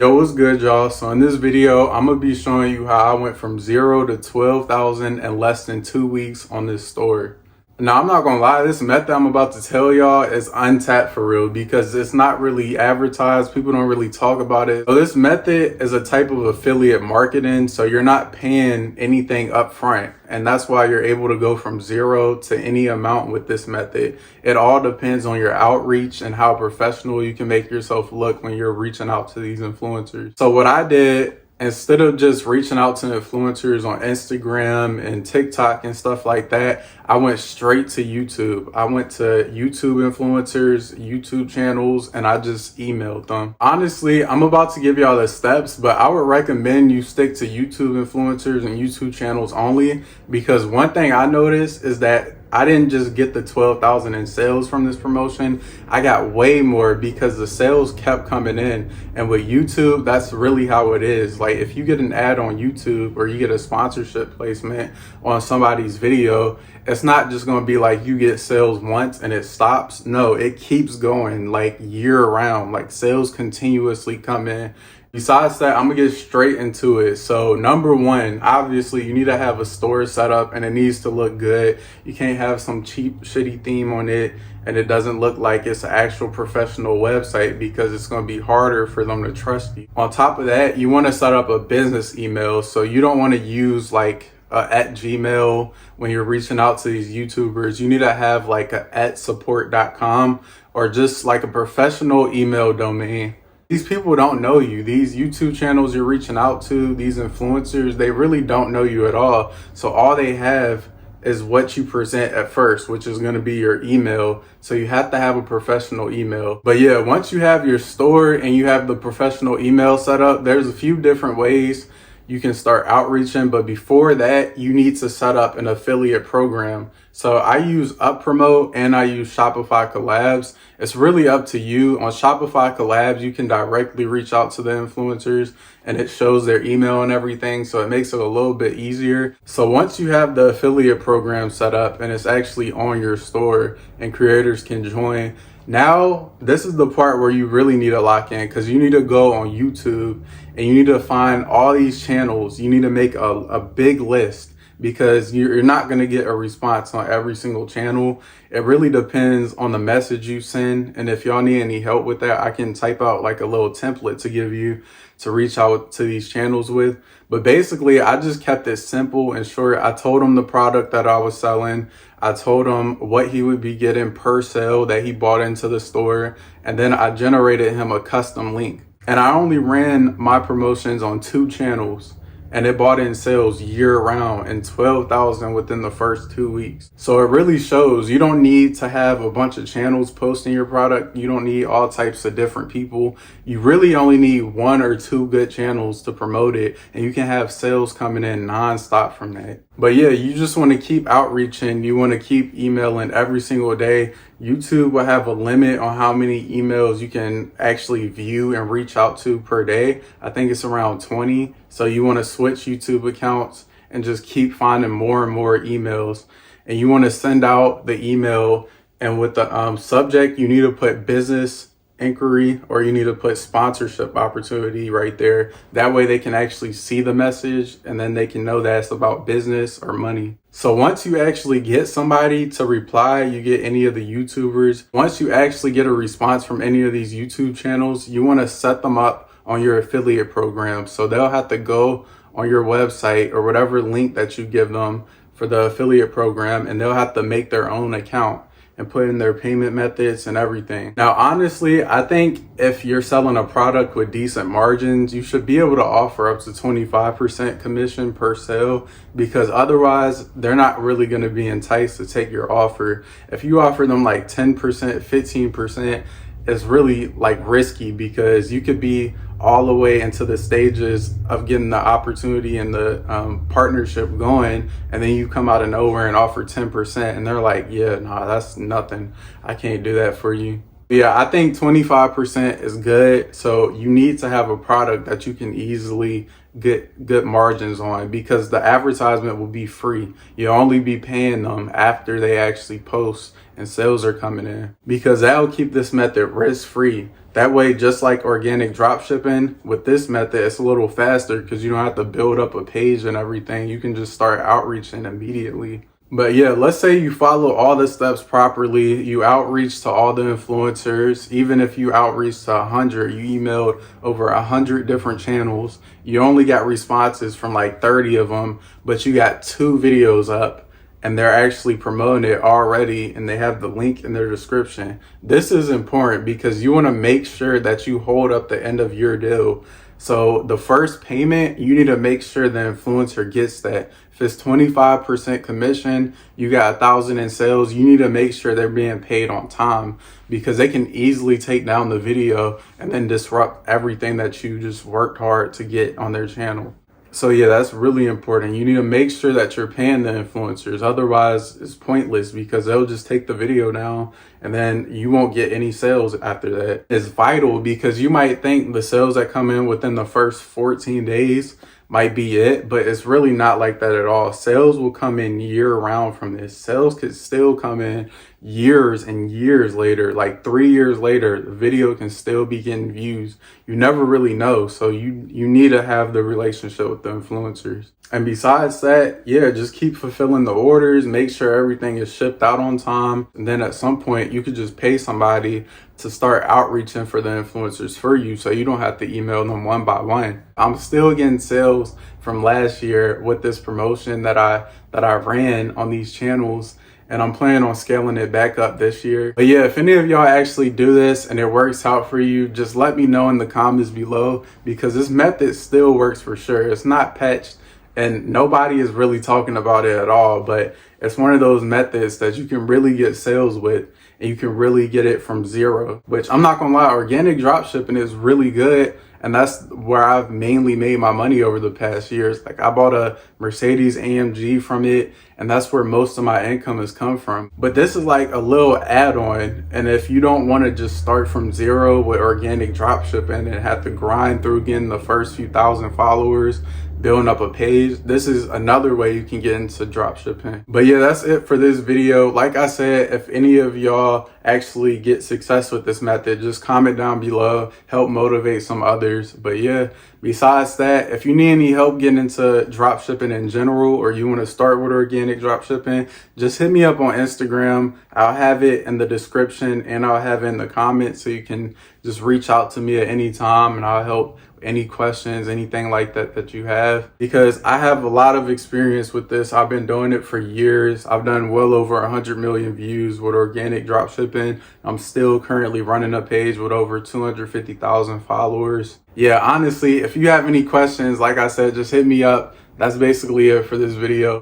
Yo, what's good, y'all? So in this video, I'm gonna be showing you how I went from 0 to 12,000 in less than 2 weeks on this store. Now, I'm not gonna lie, this method I'm about to tell y'all is untapped for real because it's not really advertised. People don't really talk about it. So this method is a type of affiliate marketing. So you're not paying anything up front. And that's why you're able to go from 0 to any amount with this method. It all depends on your outreach and how professional you can make yourself look when you're reaching out to these influencers. So what I did, instead of just reaching out to influencers on Instagram and TikTok and stuff like that, I went straight to YouTube. I went to YouTube influencers, YouTube channels, and I just emailed them. Honestly, I'm about to give y'all the steps, but I would recommend you stick to YouTube influencers and YouTube channels only, because one thing I noticed is that I didn't just get the 12,000 in sales from this promotion. I got way more because the sales kept coming in. And with YouTube, that's really how it is. Like if you get an ad on YouTube or you get a sponsorship placement on somebody's video, it's not just going to be like you get sales once and it stops. No, it keeps going like year round. Like sales continuously come in. Besides that, I'm gonna get straight into it. So number one, obviously you need to have a store set up and it needs to look good. You can't have some cheap, shitty theme on it and it doesn't look like it's an actual professional website, because it's gonna be harder for them to trust you. On top of that, you wanna set up a business email. So you don't wanna use like at Gmail when you're reaching out to these YouTubers. You need to have like a @support.com or just like a professional email domain. These people don't know you. These YouTube channels you're reaching out to, these influencers, they really don't know you at all. So all they have is what you present at first, which is going to be your email. So you have to have a professional email. But yeah, once you have your store and you have the professional email set up, there's a few different ways you can start outreaching. But before that, you need to set up an affiliate program. So I use UpPromote and I use Shopify Collabs. It's really up to you. On Shopify Collabs, you can directly reach out to the influencers and it shows their email and everything. So it makes it a little bit easier. So once you have the affiliate program set up and it's actually on your store and creators can join, now this is the part where you really need to lock in, because you need to go on YouTube and you need to find all these channels. You need to make a big list, because you're not going to get a response on every single channel. It really depends on the message you send. And if y'all need any help with that, I can type out like a little template to give you to reach out to these channels with. But basically, I just kept it simple and short. I told him the product that I was selling. I told him what he would be getting per sale that he bought into the store. And then I generated him a custom link. And I only ran my promotions on 2 channels. And it bought in sales year round, and 12,000 within the first 2 weeks. So it really shows you don't need to have a bunch of channels posting your product. You don't need all types of different people. You really only need 1 or 2 good channels to promote it, and you can have sales coming in nonstop from that. But yeah, you just want to keep outreaching. You want to keep emailing every single day. YouTube will have a limit on how many emails you can actually view and reach out to per day. I think it's around 20. So you want to switch YouTube accounts and just keep finding more and more emails. And you want to send out the email, and with the subject, you need to put business inquiry, or you need to put sponsorship opportunity right there. That way they can actually see the message and then they can know that it's about business or money. So once you actually get somebody to reply, you get any of the YouTubers, once you actually get a response from any of these YouTube channels, you want to set them up on your affiliate program. So they'll have to go on your website or whatever link that you give them for the affiliate program, and they'll have to make their own account and put in their payment methods and everything. Now, honestly, I think if you're selling a product with decent margins, you should be able to offer up to 25% commission per sale, because otherwise they're not really going to be enticed to take your offer. If you offer them like 10%, 15%, it's really like risky, because you could be all the way into the stages of getting the opportunity and the partnership going, and then you come out of nowhere and offer 10% and they're like, yeah, nah, that's nothing. I can't do that for you. Yeah, I think 25% is good. So you need to have a product that you can easily get good margins on, because the advertisement will be free. You'll only be paying them after they actually post and sales are coming in, because that'll keep this method risk free. That way, just like organic drop shipping, with this method, it's a little faster because you don't have to build up a page and everything. You can just start outreaching immediately. But yeah, let's say you follow all the steps properly, you outreach to all the influencers. Even if you outreach to 100, you emailed over 100 different channels, you only got responses from like 30 of them, but you got 2 videos up and they're actually promoting it already and they have the link in their description. This is important because you want to make sure that you hold up the end of your deal. So the first payment, you need to make sure the influencer gets that. If it's 25% commission, you got 1,000 in sales, you need to make sure they're being paid on time, because they can easily take down the video and then disrupt everything that you just worked hard to get on their channel. So yeah, that's really important. You need to make sure that you're paying the influencers. Otherwise, it's pointless because they'll just take the video down and then you won't get any sales after that. It's vital because you might think the sales that come in within the first 14 days might be it, but it's really not like that at all. Sales will come in year round from this. Sales could still come in years and years later, like 3 years later, the video can still be getting views. You never really know. So you need to have the relationship with the influencers. And besides that, yeah, just keep fulfilling the orders, make sure everything is shipped out on time. And then at some point you could just pay somebody to start outreaching for the influencers for you, so you don't have to email them one by one. I'm still getting sales from last year with this promotion that I ran on these channels, and I'm planning on scaling it back up this year. But yeah, if any of y'all actually do this and it works out for you, just let me know in the comments below, because this method still works for sure. It's not patched and nobody is really talking about it at all, but it's one of those methods that you can really get sales with, and you can really get it from zero, which I'm not gonna lie, organic dropshipping is really good. And that's where I've mainly made my money over the past years. Like, I bought a Mercedes AMG from it, and that's where most of my income has come from. But this is like a little add-on. And if you don't want to just start from zero with organic dropshipping and have to grind through getting the first few thousand followers, building up a page, this is another way you can get into dropshipping. But yeah, that's it for this video. Like I said, if any of y'all actually get success with this method, just comment down below, help motivate some others. But yeah, besides that, if you need any help getting into dropshipping in general, or you want to start with organic dropshipping, just hit me up on Instagram. I'll have it in the description and I'll have it in the comments, so you can just reach out to me at any time and I'll help any questions, anything like that you have, because I have a lot of experience with this. I've been doing it for years. I've done well over 100 million views with organic dropshipping. I'm still currently running a page with over 250,000 followers. Yeah, honestly, if you have any questions, like I said, just hit me up. That's basically it for this video.